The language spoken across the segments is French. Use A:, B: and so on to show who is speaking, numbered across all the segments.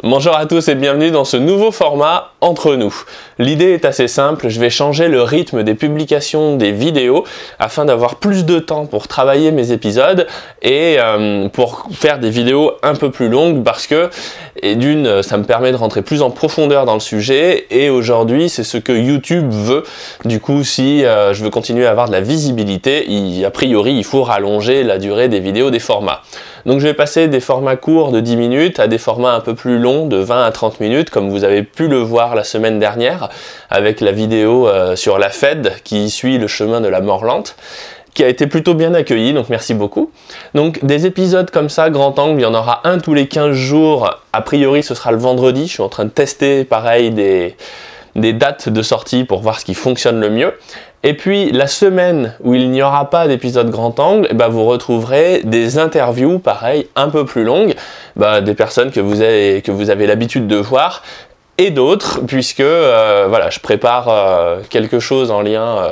A: Bonjour à tous et bienvenue dans ce nouveau format Entre nous. L'idée est assez simple, je vais changer le rythme des publications des vidéos afin d'avoir plus de temps pour travailler mes épisodes et pour faire des vidéos un peu plus longues parce que, ça me permet de rentrer plus en profondeur dans le sujet et aujourd'hui c'est ce que YouTube veut. Du coup, si je veux continuer à avoir de la visibilité, a priori il faut rallonger la durée des vidéos, des formats. Donc je vais passer des formats courts de 10 minutes à des formats un peu plus longs de 20 à 30 minutes comme vous avez pu le voir la semaine dernière avec la vidéo sur la Fed qui suit le chemin de la mort lente, qui a été plutôt bien accueilli, donc merci beaucoup. Donc des épisodes comme ça, grand angle, il y en aura un tous les 15 jours, a priori ce sera le vendredi, je suis en train de tester pareil des dates de sortie pour voir ce qui fonctionne le mieux. Et puis la semaine où il n'y aura pas d'épisode grand angle, vous retrouverez des interviews, pareil, un peu plus longues, des personnes que vous avez l'habitude de voir, et d'autres, puisque voilà, je prépare quelque chose en lien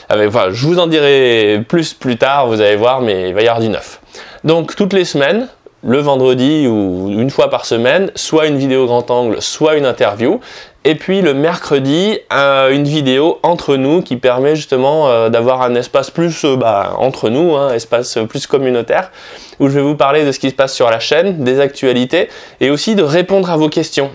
A: avec... Enfin, je vous en dirai plus tard, vous allez voir, mais il va y avoir du neuf. Donc toutes les semaines, le vendredi ou une fois par semaine, soit une vidéo grand angle, soit une interview. Et puis le mercredi, une vidéo entre nous qui permet justement d'avoir un espace plus entre nous, espace plus communautaire, où je vais vous parler de ce qui se passe sur la chaîne, des actualités, et aussi de répondre à vos questions.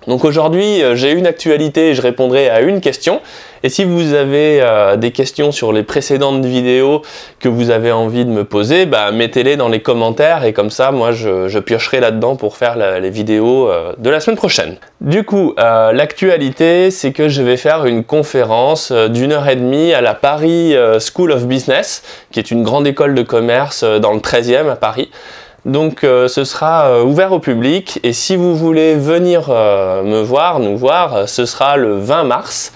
A: Donc aujourd'hui, j'ai une actualité et je répondrai à une question. Et si vous avez des questions sur les précédentes vidéos que vous avez envie de me poser, mettez-les dans les commentaires et comme ça, moi, je piocherai là-dedans pour faire les vidéos de la semaine prochaine. Du coup, l'actualité, c'est que je vais faire une conférence d'1h30 à la Paris School of Business, qui est une grande école de commerce dans le 13e à Paris. Donc ce sera ouvert au public et si vous voulez venir nous voir, ce sera le 20 mars,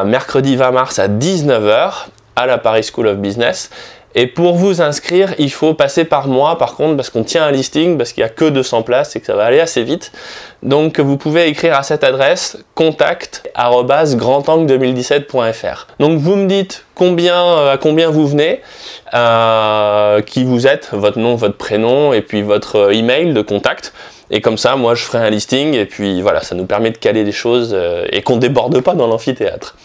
A: mercredi 20 mars à 19 h à la Paris School of Business. Et pour vous inscrire, il faut passer par moi par contre parce qu'on tient un listing, parce qu'il n'y a que 200 places et que ça va aller assez vite. Donc vous pouvez écrire à cette adresse contact@grandangle2017.fr. Donc vous me dites à combien vous venez, qui vous êtes, votre nom, votre prénom et puis votre email de contact. Et comme ça, moi, je ferai un listing et puis voilà, ça nous permet de caler des choses et qu'on ne déborde pas dans l'amphithéâtre.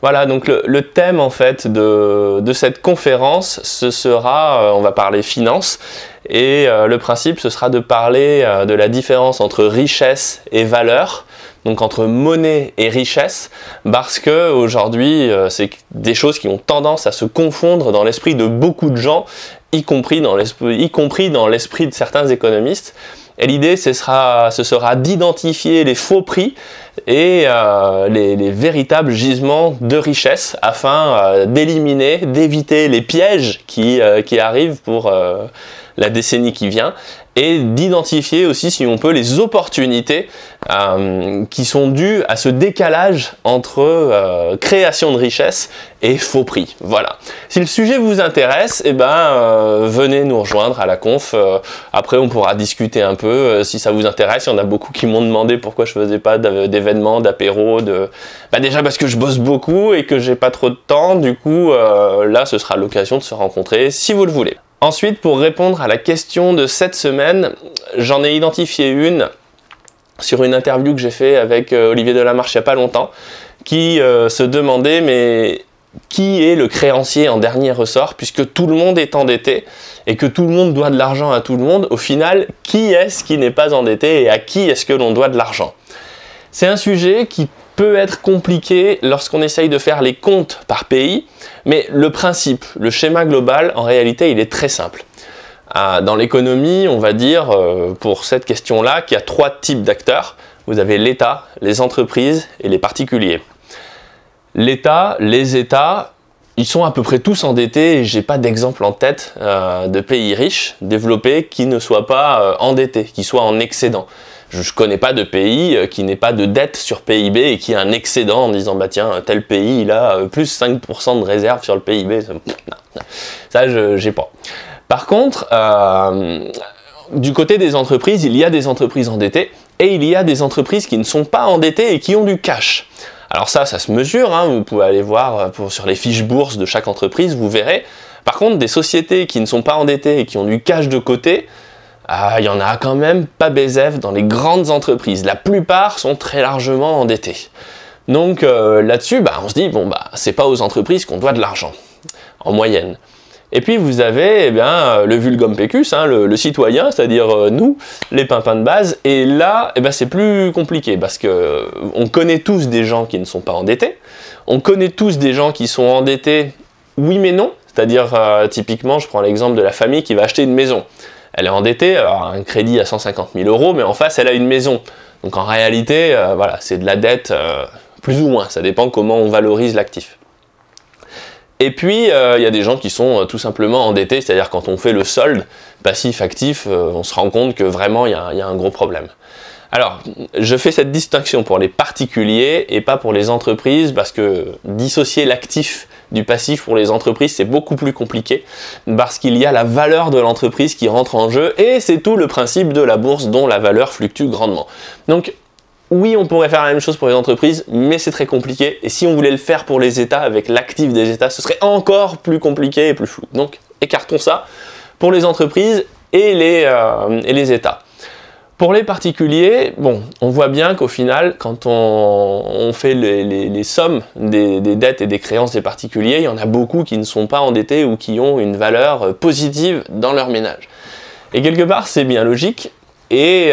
A: Voilà, donc le thème en fait de cette conférence, ce sera, on va parler finance et le principe, ce sera de parler de la différence entre richesse et valeur. Donc entre monnaie et richesse, parce que aujourd'hui, c'est des choses qui ont tendance à se confondre dans l'esprit de beaucoup de gens, y compris dans l'esprit de certains économistes. Et l'idée, ce sera d'identifier les faux prix et les véritables gisements de richesse afin d'éviter les pièges qui arrivent pour la décennie qui vient et d'identifier aussi, si on peut, les opportunités qui sont dues à ce décalage entre création de richesse et faux prix. Voilà. Si le sujet vous intéresse, venez nous rejoindre à la conf. Après, on pourra discuter un peu si ça vous intéresse. Il y en a beaucoup qui m'ont demandé pourquoi je faisais pas d'événements, d'apéros. Déjà parce que je bosse beaucoup et que j'ai pas trop de temps. Du coup, là, ce sera l'occasion de se rencontrer si vous le voulez. Ensuite, pour répondre à la question de cette semaine, j'en ai identifié une sur une interview que j'ai fait avec Olivier Delamarche il n'y a pas longtemps, qui se demandait mais qui est le créancier en dernier ressort puisque tout le monde est endetté et que tout le monde doit de l'argent à tout le monde. Au final, qui est-ce qui n'est pas endetté et à qui est-ce que l'on doit de l'argent? C'est un sujet qui peut être compliqué lorsqu'on essaye de faire les comptes par pays, mais le principe, le schéma global, en réalité, il est très simple. Dans l'économie, on va dire, pour cette question-là, qu'il y a 3 types d'acteurs. Vous avez l'État, les entreprises et les particuliers. L'État, les États, ils sont à peu près tous endettés et j'ai pas d'exemple en tête de pays riches, développés, qui ne soient pas endettés, qui soient en excédent. Je ne connais pas de pays qui n'ait pas de dette sur PIB et qui a un excédent en disant tiens, tel pays il a plus 5% de réserve sur le PIB. Non. Ça, j'ai pas. Par contre, du côté des entreprises, il y a des entreprises endettées et il y a des entreprises qui ne sont pas endettées et qui ont du cash. Alors ça se mesure, vous pouvez aller voir sur les fiches bourses de chaque entreprise, vous verrez. Par contre, des sociétés qui ne sont pas endettées et qui ont du cash de côté, il y en a quand même pas bézef dans les grandes entreprises. La plupart sont très largement endettés. Donc là-dessus, on se dit, c'est pas aux entreprises qu'on doit de l'argent, en moyenne. Et puis vous avez le vulgum pecus, le citoyen, c'est-à-dire nous, les pimpins de base. Et là, c'est plus compliqué parce que on connaît tous des gens qui ne sont pas endettés. On connaît tous des gens qui sont endettés, oui mais non. C'est-à-dire, typiquement, je prends l'exemple de la famille qui va acheter une maison. Elle est endettée, alors un crédit à 150 000 €, mais en face, elle a une maison. Donc en réalité, c'est de la dette, plus ou moins. Ça dépend comment on valorise l'actif. Et puis, il y a des gens qui sont tout simplement endettés, c'est-à-dire quand on fait le solde passif-actif, on se rend compte que vraiment, il y a un gros problème. Alors, je fais cette distinction pour les particuliers et pas pour les entreprises, parce que dissocier l'actif du passif pour les entreprises, c'est beaucoup plus compliqué, parce qu'il y a la valeur de l'entreprise qui rentre en jeu, et c'est tout le principe de la bourse dont la valeur fluctue grandement. Donc, oui, on pourrait faire la même chose pour les entreprises, mais c'est très compliqué, et si on voulait le faire pour les États, avec l'actif des États, ce serait encore plus compliqué et plus flou. Donc, écartons ça pour les entreprises et les États. Pour les particuliers, on voit bien qu'au final, quand on fait les sommes des dettes et des créances des particuliers, il y en a beaucoup qui ne sont pas endettés ou qui ont une valeur positive dans leur ménage. Et quelque part, c'est bien logique, et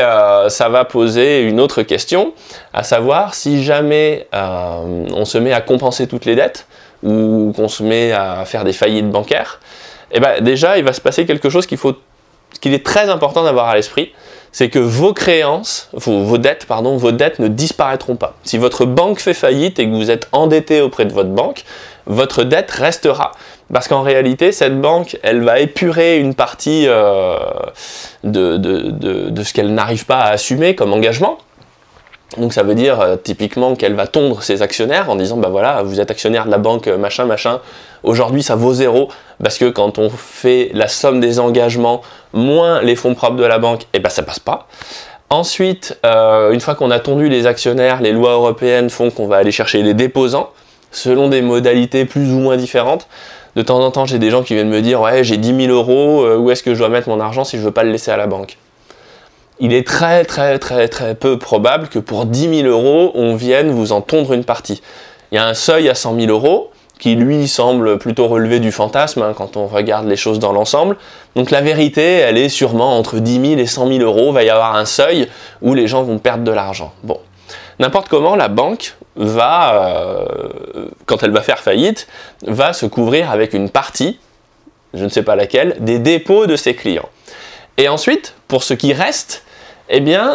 A: ça va poser une autre question, à savoir si jamais on se met à compenser toutes les dettes, ou qu'on se met à faire des faillites bancaires, déjà, il va se passer quelque chose qu'il est très important d'avoir à l'esprit, c'est que vos dettes ne disparaîtront pas. Si votre banque fait faillite et que vous êtes endetté auprès de votre banque, votre dette restera. Parce qu'en réalité, cette banque, elle va épurer une partie de ce qu'elle n'arrive pas à assumer comme engagement. Donc ça veut dire typiquement qu'elle va tondre ses actionnaires en disant vous êtes actionnaire de la banque machin, aujourd'hui ça vaut 0, parce que quand on fait la somme des engagements moins les fonds propres de la banque, ça passe pas. Ensuite, une fois qu'on a tondu les actionnaires, les lois européennes font qu'on va aller chercher les déposants, selon des modalités plus ou moins différentes. De temps en temps, j'ai des gens qui viennent me dire « Ouais, j'ai 10 000 €, où est-ce que je dois mettre mon argent si je veux pas le laisser à la banque ?» Il est très peu probable que pour 10 000 €, on vienne vous en tondre une partie. Il y a un seuil à 100 000 € qui lui semble plutôt relever du fantasme quand on regarde les choses dans l'ensemble. Donc la vérité, elle est sûrement entre 10 000 et 100 000 €, il va y avoir un seuil où les gens vont perdre de l'argent. Bon, n'importe comment, la banque va, quand elle va faire faillite, va se couvrir avec une partie, je ne sais pas laquelle, des dépôts de ses clients. Et ensuite, pour ce qui reste,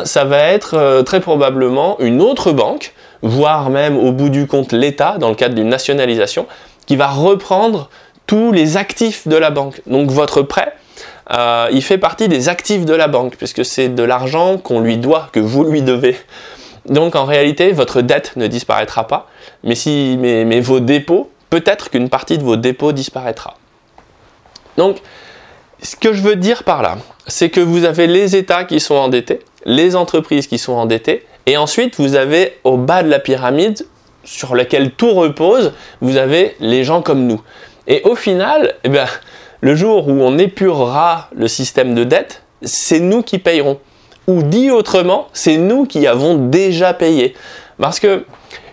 A: ça va être très probablement une autre banque, voire même au bout du compte l'État, dans le cadre d'une nationalisation, qui va reprendre tous les actifs de la banque. Donc votre prêt, il fait partie des actifs de la banque, puisque c'est de l'argent qu'on lui doit, que vous lui devez. Donc en réalité, votre dette ne disparaîtra pas, mais vos dépôts, peut-être qu'une partie de vos dépôts disparaîtra. Donc, ce que je veux dire par là, c'est que vous avez les États qui sont endettés, les entreprises qui sont endettées, et ensuite vous avez au bas de la pyramide, sur laquelle tout repose, vous avez les gens comme nous. Et au final, le jour où on épurera le système de dette, c'est nous qui payerons. Ou dit autrement, c'est nous qui avons déjà payé. Parce que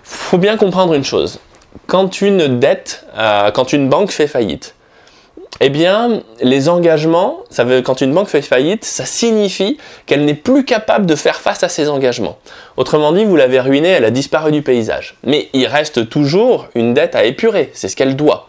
A: faut bien comprendre une chose, quand une banque fait faillite, les engagements, quand une banque fait faillite, ça signifie qu'elle n'est plus capable de faire face à ses engagements. Autrement dit, vous l'avez ruinée, elle a disparu du paysage. Mais il reste toujours une dette à épurer, c'est ce qu'elle doit.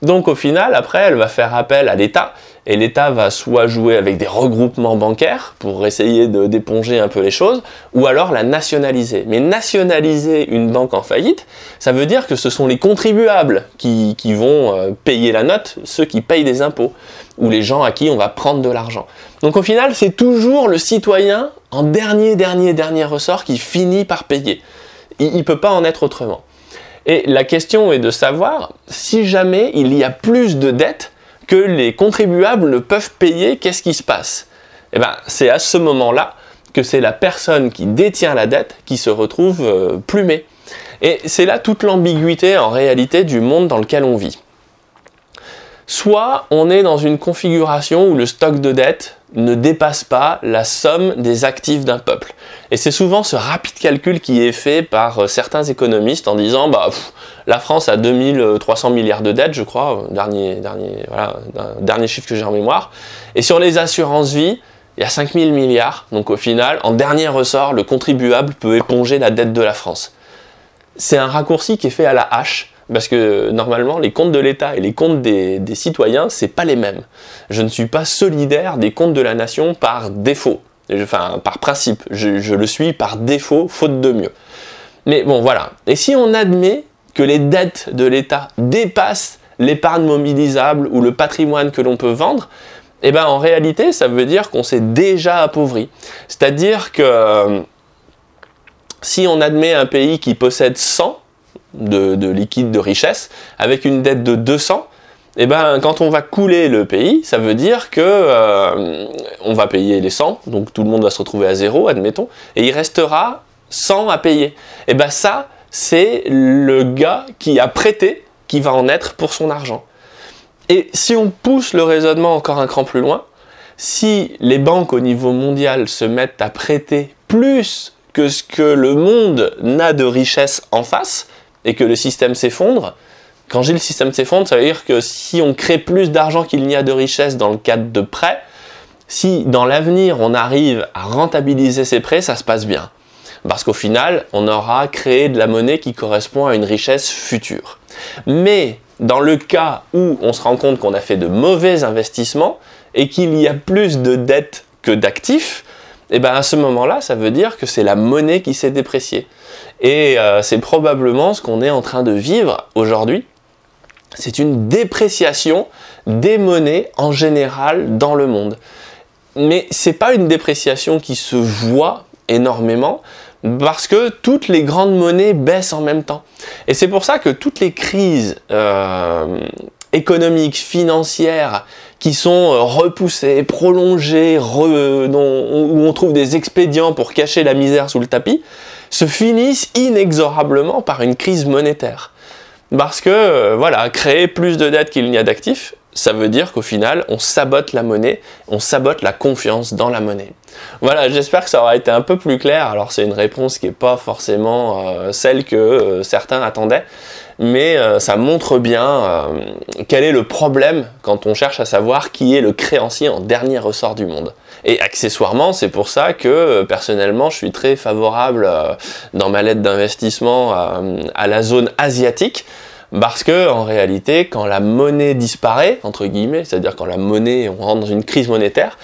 A: Donc au final, après, elle va faire appel à l'État, et l'État va soit jouer avec des regroupements bancaires pour essayer d'éponger un peu les choses, ou alors la nationaliser. Mais nationaliser une banque en faillite, ça veut dire que ce sont les contribuables qui vont payer la note, ceux qui payent des impôts, ou les gens à qui on va prendre de l'argent. Donc au final, c'est toujours le citoyen, en dernier ressort, qui finit par payer. Il ne peut pas en être autrement. Et la question est de savoir, si jamais il y a plus de dettes que les contribuables ne peuvent payer, qu'est-ce qui se passe? C'est à ce moment-là que c'est la personne qui détient la dette qui se retrouve plumée. Et c'est là toute l'ambiguïté en réalité du monde dans lequel on vit. Soit on est dans une configuration où le stock de dette ne dépasse pas la somme des actifs d'un peuple. Et c'est souvent ce rapide calcul qui est fait par certains économistes en disant la France a 2300 milliards de dettes, je crois, dernier chiffre que j'ai en mémoire, et sur les assurances vie, il y a 5000 milliards, donc au final, en dernier ressort, le contribuable peut éponger la dette de la France. C'est un raccourci qui est fait à la hache, parce que normalement, les comptes de l'État et les comptes des citoyens, c'est pas les mêmes. Je ne suis pas solidaire des comptes de la nation par défaut, enfin par principe. Je le suis par défaut, faute de mieux. Mais bon, voilà. Et si on admet que les dettes de l'État dépassent l'épargne mobilisable ou le patrimoine que l'on peut vendre, eh ben en réalité, ça veut dire qu'on s'est déjà appauvri. C'est-à-dire que si on admet un pays qui possède 100 de liquide de richesse, avec une dette de 200, et ben quand on va couler le pays, ça veut dire que on va payer les 100, donc tout le monde va se retrouver à zéro, admettons, et il restera 100 à payer. Et ben ça, c'est le gars qui a prêté qui va en être pour son argent. Et si on pousse le raisonnement encore un cran plus loin, si les banques au niveau mondial se mettent à prêter plus que ce que le monde n'a de richesse en face, et que le système s'effondre, quand je dis le système s'effondre, ça veut dire que si on crée plus d'argent qu'il n'y a de richesse dans le cadre de prêts, si dans l'avenir on arrive à rentabiliser ces prêts, ça se passe bien. Parce qu'au final, on aura créé de la monnaie qui correspond à une richesse future. Mais dans le cas où on se rend compte qu'on a fait de mauvais investissements et qu'il y a plus de dettes que d'actifs, et bien à ce moment-là, ça veut dire que c'est la monnaie qui s'est dépréciée. Et c'est probablement ce qu'on est en train de vivre aujourd'hui. C'est une dépréciation des monnaies en général dans le monde. Mais c'est pas une dépréciation qui se voit énormément parce que toutes les grandes monnaies baissent en même temps. Et c'est pour ça que toutes les crises économiques, financières, qui sont repoussées, prolongées, où on trouve des expédients pour cacher la misère sous le tapis, se finissent inexorablement par une crise monétaire. Parce que, voilà, créer plus de dettes qu'il n'y a d'actifs, ça veut dire qu'au final, on sabote la monnaie, on sabote la confiance dans la monnaie. Voilà, j'espère que ça aura été un peu plus clair. Alors c'est une réponse qui n'est pas forcément celle que certains attendaient, mais ça montre bien quel est le problème quand on cherche à savoir qui est le créancier en dernier ressort du monde. Et accessoirement, c'est pour ça que personnellement, je suis très favorable dans ma lettre d'investissement à la zone asiatique, parce que en réalité, quand la monnaie disparaît, entre guillemets, c'est-à-dire quand la monnaie, on rentre dans une crise monétaire,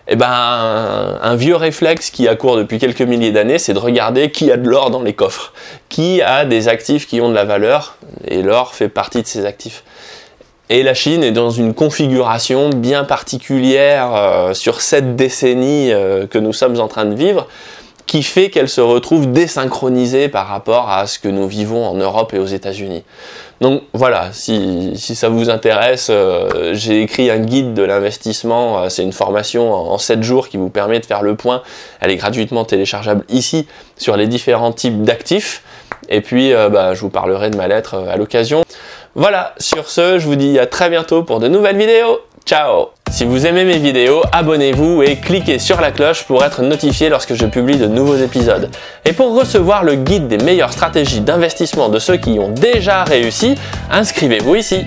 A: eh ben, un vieux réflexe qui a cours depuis quelques milliers d'années, c'est de regarder qui a de l'or dans les coffres, qui a des actifs qui ont de la valeur, et l'or fait partie de ces actifs. Et la Chine est dans une configuration bien particulière sur cette décennie que nous sommes en train de vivre, qui fait qu'elle se retrouve désynchronisée par rapport à ce que nous vivons en Europe et aux États-Unis. Donc voilà, si ça vous intéresse, j'ai écrit un guide de l'investissement, c'est une formation en 7 jours qui vous permet de faire le point, elle est gratuitement téléchargeable ici sur les différents types d'actifs, et puis je vous parlerai de ma lettre à l'occasion. Voilà, sur ce, je vous dis à très bientôt pour de nouvelles vidéos. Ciao! Si vous aimez mes vidéos, abonnez-vous et cliquez sur la cloche pour être notifié lorsque je publie de nouveaux épisodes. Et pour recevoir le guide des meilleures stratégies d'investissement de ceux qui y ont déjà réussi, inscrivez-vous ici.